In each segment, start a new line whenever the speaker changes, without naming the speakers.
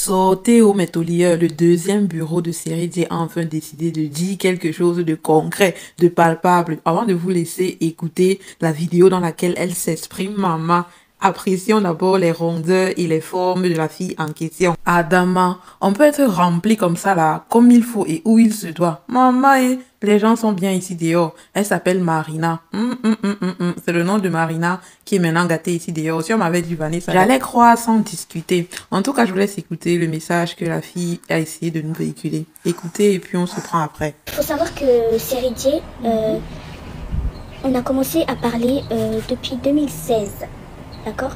Sortez au métolier, le deuxième bureau de série D a enfin décidé de dire quelque chose de concret, de palpable. Avant de vous laisser écouter la vidéo dans laquelle elle s'exprime, maman, apprécions d'abord les rondeurs et les formes de la fille en question. Adama, on peut être rempli comme ça là, comme il faut et où il se doit. Maman, les gens sont bien ici dehors. Elle s'appelle Marina. C'est le nom de Marina qui est maintenant gâtée ici dehors. Si on m'avait dit Vanessa, j'allais croire sans discuter. En tout cas, je vous laisse écouter le message que la fille a essayé de nous véhiculer. Écoutez et puis on se prend après.
Il faut savoir que Série D, on a commencé à parler depuis 2016. D'accord?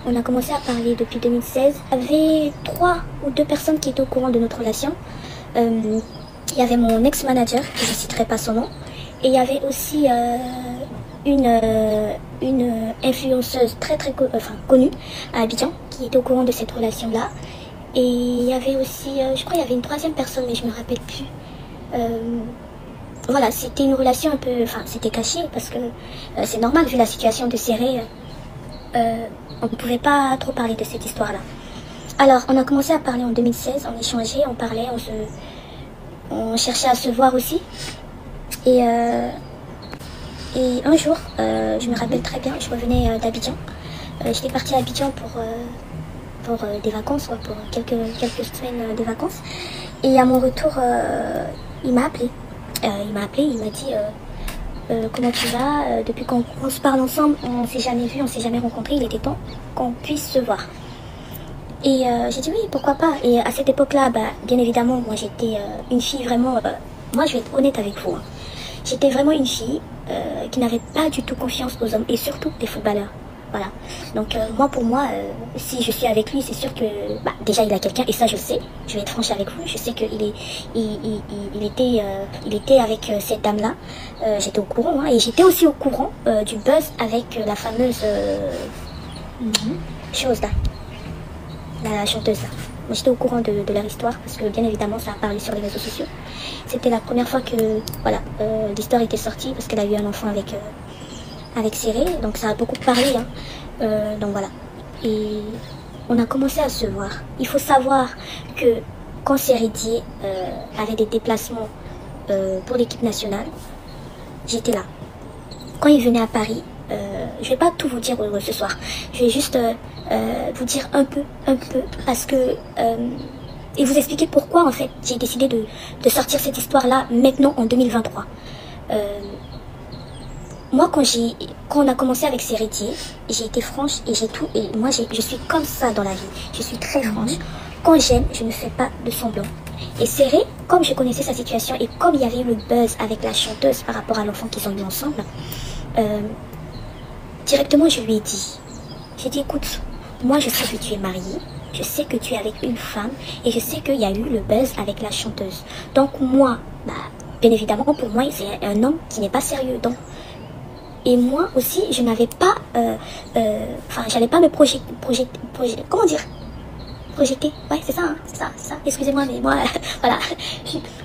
On a commencé à parler depuis 2016. Il y avait 3 ou 2 personnes qui étaient au courant de notre relation. Il y avait mon ex-manager, que je ne citerai pas son nom. Et il y avait aussi une influenceuse très connue à Abidjan qui était au courant de cette relation-là. Et il y avait aussi, je crois qu'il y avait une 3e personne, mais je ne me rappelle plus. Voilà, c'était une relation un peu... Enfin, c'était caché parce que c'est normal vu la situation de Serré. On ne pouvait pas trop parler de cette histoire-là. Alors, on a commencé à parler en 2016, on échangeait, on parlait, on cherchait à se voir aussi. Et un jour, je me rappelle très bien, je revenais d'Abidjan. J'étais partie à Abidjan pour des vacances, quoi, pour quelques semaines de vacances. Et à mon retour, il m'a appelé. Il m'a dit... comment tu vas? Depuis qu'on se parle ensemble, on s'est jamais vu, on s'est jamais rencontré. Il était temps qu'on puisse se voir. Et j'ai dit oui, pourquoi pas. Et à cette époque-là, bien évidemment, moi j'étais une fille vraiment... moi je vais être honnête avec vous. Hein. J'étais vraiment une fille qui n'avait pas du tout confiance aux hommes et surtout les footballeurs. Voilà. Donc moi pour moi, si je suis avec lui, c'est sûr que déjà il a quelqu'un et ça je sais. Je vais être franche avec vous. Je sais qu'il était avec cette dame-là. J'étais au courant et j'étais aussi au courant du buzz avec la fameuse chose là, la chanteuse là. Moi j'étais au courant de leur histoire parce que bien évidemment ça a parlé sur les réseaux sociaux. C'était la première fois que voilà l'histoire était sortie parce qu'elle a eu un enfant avec Serré, donc ça a beaucoup parlé, hein. Donc voilà. Et on a commencé à se voir. Il faut savoir que quand Série D avait des déplacements pour l'équipe nationale, j'étais là. Quand il venait à Paris, je vais pas tout vous dire ce soir. Je vais juste vous dire un peu, parce que et vous expliquer pourquoi en fait j'ai décidé de sortir cette histoire-là maintenant en 2023. Moi, quand on a commencé avec Série D, j'ai été franche et j'ai tout. Et moi, je suis comme ça dans la vie. Je suis très franche. Quand j'aime, je ne fais pas de semblant. Et Serré, comme je connaissais sa situation et comme il y avait eu le buzz avec la chanteuse par rapport à l'enfant qu'ils ont eu ensemble, directement, je lui ai dit. J'ai dit, écoute, moi, je sais que tu es mariée. Je sais que tu es avec une femme. Et je sais qu'il y a eu le buzz avec la chanteuse. Donc, moi, bien évidemment, pour moi, c'est un homme qui n'est pas sérieux. Donc, et moi aussi, je n'avais pas, j'allais pas me projeter, comment dire, projeter, ouais, c'est ça, hein, c'est ça, excusez-moi, mais moi, voilà.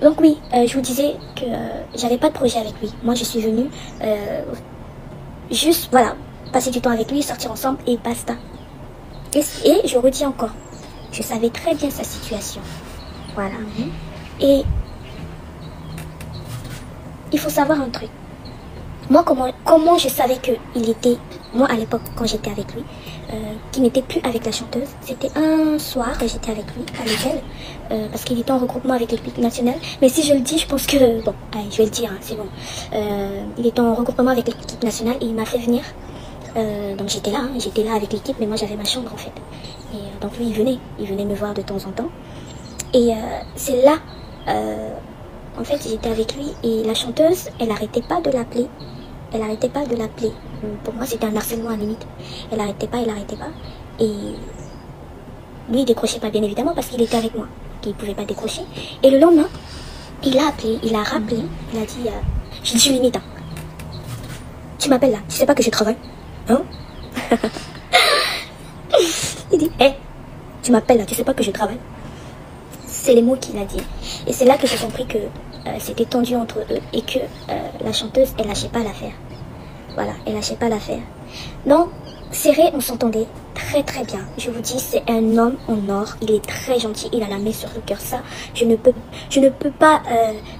Donc oui, je vous disais que j'avais pas de projet avec lui. Moi, je suis venue, juste, voilà, passer du temps avec lui, sortir ensemble et basta. Et je redis encore, je savais très bien sa situation, voilà. Et il faut savoir un truc. Moi, comment je savais qu'il était, moi à l'époque, quand j'étais avec lui, qu'il n'était plus avec la chanteuse, c'était un soir, j'étais avec lui, avec elle, parce qu'il était en regroupement avec l'équipe nationale. Mais si je le dis, je pense que, bon, allez, je vais le dire, hein, c'est bon. Il était en regroupement avec l'équipe nationale et il m'a fait venir. Donc j'étais là avec l'équipe, mais moi j'avais ma chambre en fait. Et donc lui, il venait me voir de temps en temps. Et c'est là, en fait, j'étais avec lui et la chanteuse, elle n'arrêtait pas de l'appeler. Elle n'arrêtait pas de l'appeler. Pour moi, c'était un harcèlement à la limite. Elle n'arrêtait pas. Et lui, il décrochait pas, bien évidemment, parce qu'il était avec moi. Il ne pouvait pas décrocher. Et le lendemain, il a appelé, il a rappelé. Il a dit, j'ai dit, limite, hein. Tu m'appelles là, tu sais pas que je travaille, hein? Il dit, hé, tu m'appelles là, tu sais pas que je travaille. C'est les mots qu'il a dit. Et c'est là que j'ai compris que c'était tendu entre eux et que la chanteuse, elle lâchait pas l'affaire. Voilà, elle lâchait pas l'affaire. Donc, Serré, on s'entendait très très bien. Je vous dis, c'est un homme en or. Il est très gentil. Il a la main sur le cœur. Ça, je ne peux pas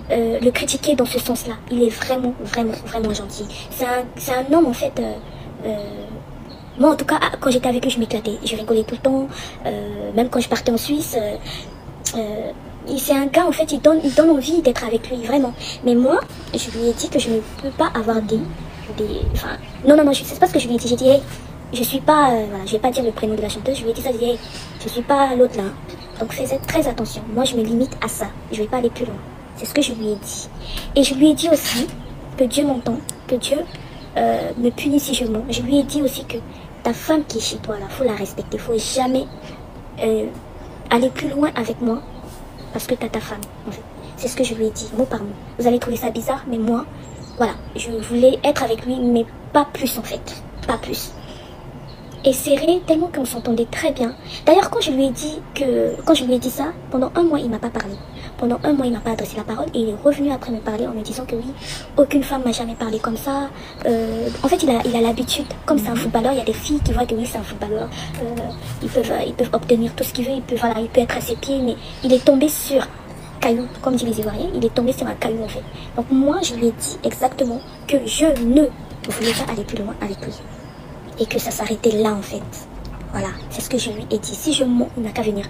le critiquer dans ce sens-là. Il est vraiment, vraiment, vraiment gentil. C'est un homme en fait. Moi, en tout cas, quand j'étais avec lui, je m'éclatais. Je rigolais tout le temps. Même quand je partais en Suisse. C'est un gars, en fait, il donne envie d'être avec lui, vraiment. Mais moi, je lui ai dit que je ne peux pas avoir enfin, non, c'est pas ce que je lui ai dit. J'ai dit, hey, je suis pas, voilà, je vais pas dire le prénom de la chanteuse. Je lui ai dit ça, j'ai dit, hey, je suis pas l'autre là. Donc, faites très attention. Moi, je me limite à ça. Je vais pas aller plus loin. C'est ce que je lui ai dit. Et je lui ai dit aussi que Dieu m'entend, que Dieu me punit si je mens. Je lui ai dit aussi que ta femme qui est chez toi là, faut la respecter. Faut jamais aller plus loin avec moi. Parce que t'as ta femme, en fait. C'est ce que je lui ai dit, mot par mot. Vous allez trouver ça bizarre, mais moi, voilà, je voulais être avec lui, mais pas plus en fait. Pas plus. Et serré, tellement qu'on s'entendait très bien. D'ailleurs, quand je lui ai dit ça, pendant un mois, il m'a pas parlé. Pendant un mois, il m'a pas adressé la parole. Et il est revenu après me parler en me disant que oui, aucune femme m'a jamais parlé comme ça. En fait, il a l'habitude. Comme c'est un footballeur, il y a des filles qui voient que oui, c'est un footballeur. Ils peuvent obtenir tout ce qu'ils veulent. Il peut être à ses pieds, mais il est tombé sur caillou, comme disent les Ivoiriens. Il est tombé sur un caillou, en fait. Donc moi, je lui ai dit exactement que je ne voulais pas aller plus loin avec lui. Et que ça s'arrêtait là en fait. Voilà, c'est ce que je lui ai dit. Si je mens, il n'a qu'à venir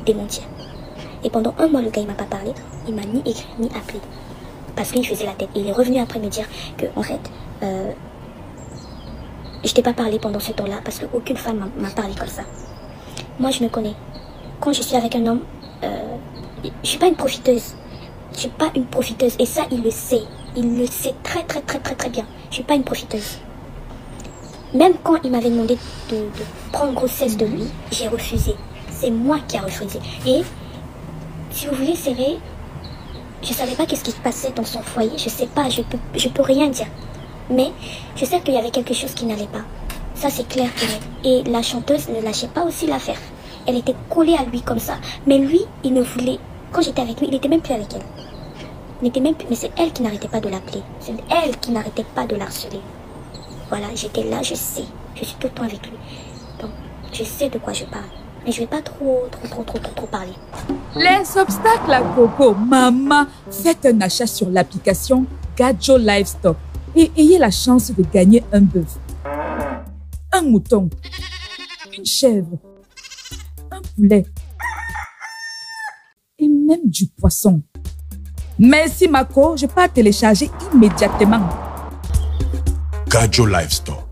démentir. Et pendant un mois, le gars, il m'a pas parlé. Il m'a ni écrit, ni appelé. Parce qu'il faisait la tête. Et il est revenu après me dire que, en fait, je t'ai pas parlé pendant ce temps-là parce qu'aucune femme m'a parlé comme ça. Moi, je me connais. Quand je suis avec un homme, je suis pas une profiteuse. Je suis pas une profiteuse. Et ça, il le sait. Il le sait très, très, très, très, très bien. Je suis pas une profiteuse. Même quand il m'avait demandé de prendre grossesse de lui, j'ai refusé. C'est moi qui ai refusé. Et, si vous voulez, serré, je ne savais pas qu'est-ce qui se passait dans son foyer. Je sais pas, je peux rien dire. Mais, je sais qu'il y avait quelque chose qui n'allait pas. Ça, c'est clair. Et la chanteuse ne lâchait pas aussi l'affaire. Elle était collée à lui comme ça. Mais lui, il ne voulait... Quand j'étais avec lui, il n'était même plus avec elle. Il n'était même plus... Mais c'est elle qui n'arrêtait pas de l'appeler. C'est elle qui n'arrêtait pas de l'harceler. Voilà, j'étais là, je sais. Je suis tout le temps avec lui. Donc, je sais de quoi je parle. Mais je vais pas trop parler.
Les obstacles à Coco, maman, faites un achat sur l'application Gadjo Livestock et ayez la chance de gagner un bœuf, un mouton, une chèvre, un poulet et même du poisson. Merci Mako, je peux télécharger immédiatement.
Gadjo Livestock,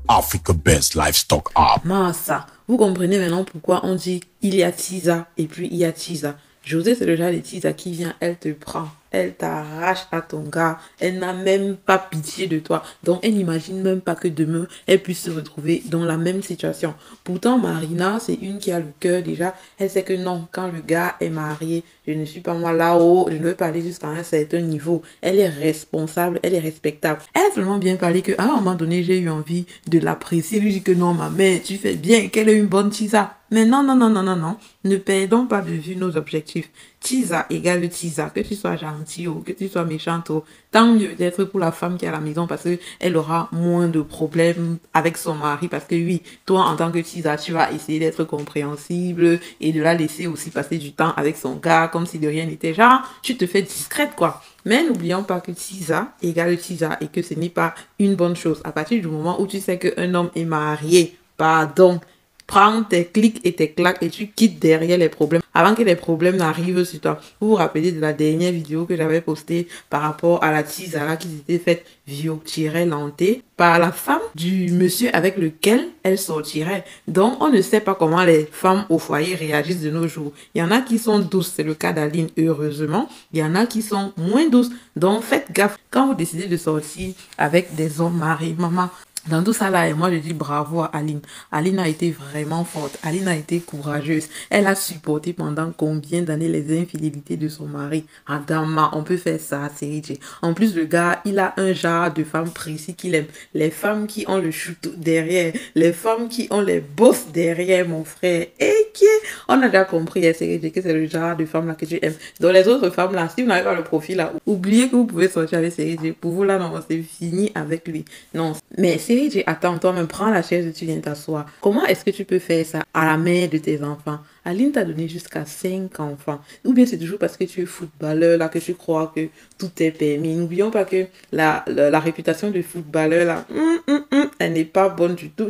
Africa Best Livestock App.
Massa, vous comprenez maintenant pourquoi on dit il y a Tisa et puis il y a Tisa. José, c'est le genre de Tisa qui vient, elle te prend, elle t'arrache à ton gars, elle n'a même pas pitié de toi. Donc, elle n'imagine même pas que demain, elle puisse se retrouver dans la même situation. Pourtant, Marina, c'est une qui a le cœur déjà. Elle sait que non, quand le gars est marié, je ne suis pas moi là-haut, je ne veux pas aller jusqu'à un certain niveau. Elle est responsable, elle est respectable. Elle a tellement bien parlé qu'à un moment donné, j'ai eu envie de l'apprécier. Lui dit que non, ma mère, tu fais bien, qu'elle est une bonne Tisa. Mais non. Ne perdons pas de vue nos objectifs. Tisa égale Tisa. Que tu sois gentil ou que tu sois méchante, tant mieux d'être pour la femme qui est à la maison parce qu'elle aura moins de problèmes avec son mari. Parce que oui, toi, en tant que Tisa, tu vas essayer d'être compréhensible et de la laisser aussi passer du temps avec son gars comme si de rien n'était. Genre, tu te fais discrète, quoi. Mais n'oublions pas que Tisa égale Tisa et que ce n'est pas une bonne chose. À partir du moment où tu sais qu'un homme est marié, pardon, prends tes clics et tes claques et tu quittes derrière les problèmes avant que les problèmes n'arrivent sur toi. Vous vous rappelez de la dernière vidéo que j'avais postée par rapport à la Tisa qui s'était faite violenter par la femme du monsieur avec lequel elle sortirait. Donc, on ne sait pas comment les femmes au foyer réagissent de nos jours. Il y en a qui sont douces, c'est le cas d'Aline, heureusement. Il y en a qui sont moins douces. Donc, faites gaffe. Quand vous décidez de sortir avec des hommes mariés, maman, dans tout ça là, et moi je dis bravo à Aline. Aline a été vraiment forte. Aline a été courageuse. Elle a supporté pendant combien d'années les infidélités de son mari. Adama, on peut faire ça, c'est. En plus, le gars, il a un genre de femme précis qu'il aime. Les femmes qui ont le choutou derrière. Les femmes qui ont les bosses derrière, mon frère. Et qui on a déjà compris, c'est que c'est le genre de femme là que tu aimes. Donc les autres femmes là, si vous n'avez pas le profil là, oubliez que vous pouvez sortir avec Serge. Pour vous là, non, c'est fini avec lui. Non, mais c'est Série J, attends, toi-même, prends la chaise et tu viens t'asseoir. Comment est-ce que tu peux faire ça à la mère de tes enfants? Aline t'a donné jusqu'à 5 enfants. Ou bien c'est toujours parce que tu es footballeur là que tu crois que tout est permis. N'oublions pas que la réputation de footballeur là, elle n'est pas bonne du tout.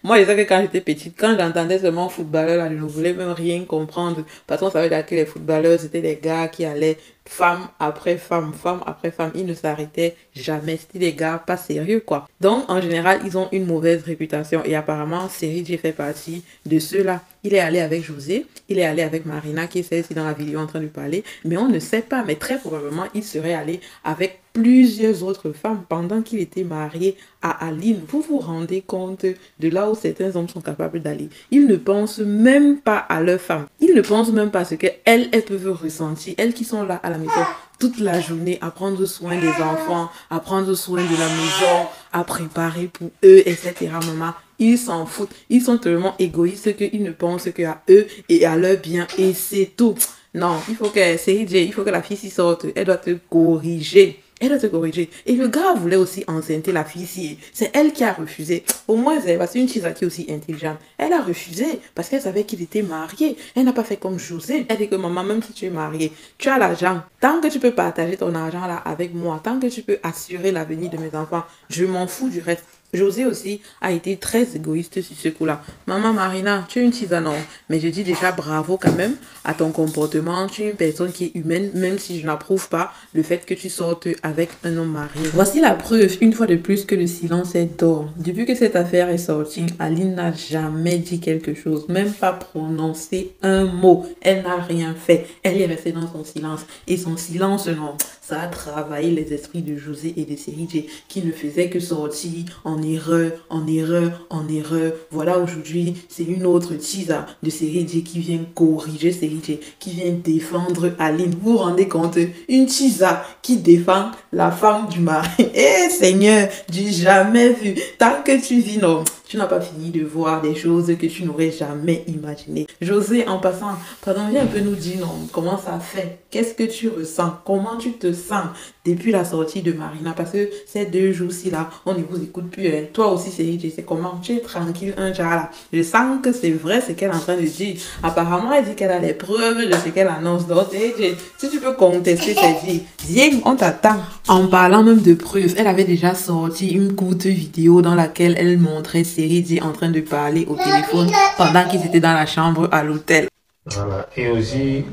Moi, je sais que quand j'étais petite, quand j'entendais seulement footballeur là, je ne voulais même rien comprendre. Parce qu'on savait que les footballeurs, c'était des gars qui allaient femme après femme, femme après femme. Ils ne s'arrêtaient jamais. C'était des gars pas sérieux, quoi. Donc, en général, ils ont une mauvaise réputation. Et apparemment, Série J fait partie de ceux-là. Il est allé avec José, il est allé avec Marina, qui est celle-ci dans la vidéo en train de parler. Mais on ne sait pas, mais très probablement, il serait allé avec plusieurs autres femmes pendant qu'il était marié à Aline. Vous vous rendez compte de là où certains hommes sont capables d'aller. Ils ne pensent même pas à leurs femmes. Ils ne pensent même pas à ce qu'elles peuvent ressentir. Elles qui sont là à la maison toute la journée à prendre soin des enfants, à prendre soin de la maison, à préparer pour eux, etc. Maman, ils s'en foutent. Ils sont tellement égoïstes qu'ils ne pensent qu'à eux et à leur bien. Et c'est tout. Non, il faut que Série J, il faut que la fille s'y sorte. Elle doit te corriger. Elle doit te corriger. Et le gars voulait aussi enceinter la fille. C'est elle qui a refusé. Au moins, c'est une Chisa qui est aussi intelligente. Elle a refusé parce qu'elle savait qu'il était marié. Elle n'a pas fait comme José. Elle dit que maman, même si tu es mariée, tu as l'argent. Tant que tu peux partager ton argent là avec moi, tant que tu peux assurer l'avenir de mes enfants, je m'en fous du reste. José aussi a été très égoïste sur ce coup-là. Maman Marina, tu es une tisane, mais je dis déjà bravo quand même à ton comportement. Tu es une personne qui est humaine, même si je n'approuve pas le fait que tu sortes avec un homme marié. Voici la preuve, une fois de plus, que le silence est d'or. Depuis que cette affaire est sortie, Aline n'a jamais dit quelque chose, même pas prononcé un mot. Elle n'a rien fait. Elle est restée dans son silence. Et son silence, non, ça a travaillé les esprits de José et de Série J qui ne faisaient que sortir en erreur, en erreur, en erreur. Voilà, aujourd'hui, c'est une autre Chisa de Série J qui vient corriger Série J, qui vient défendre Aline. Vous vous rendez compte? Une Chisa qui défend la femme du mari. Eh Seigneur, du jamais vu. Tant que tu vis, non, tu n'as pas fini de voir des choses que tu n'aurais jamais imaginées. José, en passant, pardon, viens un peu nous dire, non, comment ça fait? Qu'est-ce que tu ressens? Comment tu te sens depuis la sortie de Marina? Parce que ces 2 jours-ci là, on ne vous écoute plus. Hein. Toi aussi, Série, c'est comment? Tu es tranquille, un genre là. Je sens que c'est vrai ce qu'elle est en train de dire. Apparemment, elle dit qu'elle a les preuves de ce qu'elle annonce. Donc, si tu peux contester ces dires, viens, on t'attend. En parlant même de preuves, elle avait déjà sorti une courte vidéo dans laquelle elle montrait Série J en train de parler au téléphone pendant qu'ils étaient dans la chambre à l'hôtel.
Voilà. Et aussi,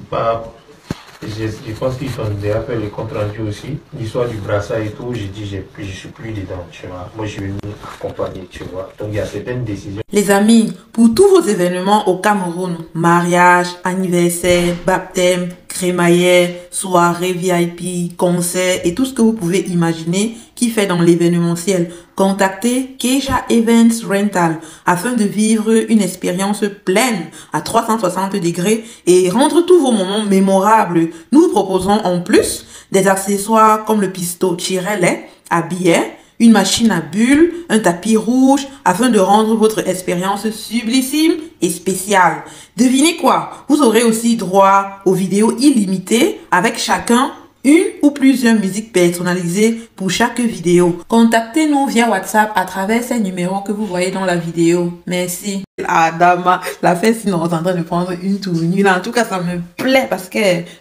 je pense qu'ils ont déjà fait le compte rendu aussi. L'histoire du brassard et tout, j'ai dit, je suis plus dedans, tu vois. Moi, je suis venu accompagner, tu vois. Donc, il y a certaines décisions.
Les amis, pour tous vos événements au Cameroun, mariage, anniversaire, baptême, crémaillère, soirée VIP, concert et tout ce que vous pouvez imaginer qui fait dans l'événementiel, contactez Keja Events Rental afin de vivre une expérience pleine à 360 degrés et rendre tous vos moments mémorables. Nous vous proposons en plus des accessoires comme le pistolet à billets, une machine à bulles, un tapis rouge, afin de rendre votre expérience sublissime et spéciale. Devinez quoi? Vous aurez aussi droit aux vidéos illimitées avec chacun une ou plusieurs musiques personnalisées pour chaque vidéo. Contactez-nous via WhatsApp à travers ces numéros que vous voyez dans la vidéo. Merci. Adama, la fête sinon on est en train de prendre une tournure. En tout cas, ça me plaît parce que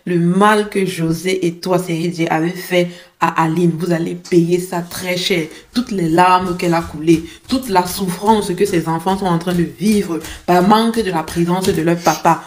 le mal que José et toi, Série J, avez fait à Aline, vous allez payer ça très cher. Toutes les larmes qu'elle a coulées, toute la souffrance que ses enfants sont en train de vivre par manque de la présence de leur papa.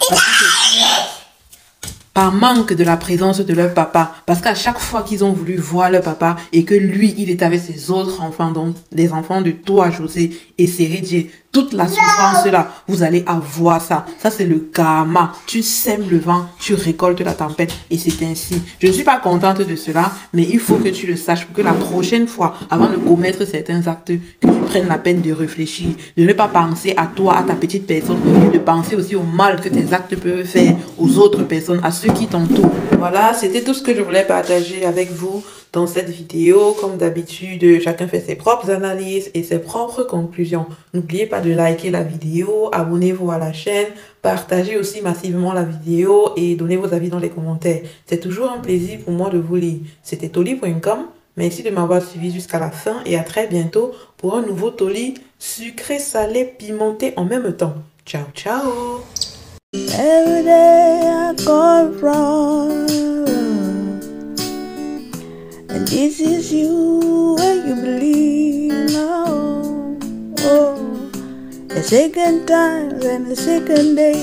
Par manque de la présence de leur papa. Parce qu'à chaque fois qu'ils ont voulu voir leur papa et que lui, il est avec ses autres enfants, donc des enfants de toi, José et Série J, toute la souffrance là, vous allez avoir ça. Ça, c'est le karma. Tu sèmes le vent, tu récoltes la tempête et c'est ainsi. Je ne suis pas contente de cela, mais il faut que tu le saches pour que la prochaine fois, avant de commettre certains actes, que tu prennes la peine de réfléchir, de ne pas penser à toi, à ta petite personne, mais de penser aussi au mal que tes actes peuvent faire aux autres personnes, à ceux qui t'entourent. Voilà, c'était tout ce que je voulais partager avec vous dans cette vidéo. Comme d'habitude, chacun fait ses propres analyses et ses propres conclusions. N'oubliez pas de liker la vidéo, abonnez-vous à la chaîne, partagez aussi massivement la vidéo et donnez vos avis dans les commentaires. C'est toujours un plaisir pour moi de vous lire. C'était Toli.com. Merci de m'avoir suivi jusqu'à la fin et à très bientôt pour un nouveau toli sucré, salé, pimenté en même temps. Ciao, ciao!
Every day I go wrong, and this is you when you believe now. Oh, the second time and the second day,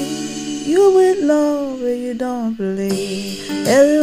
you will love when you don't believe. Every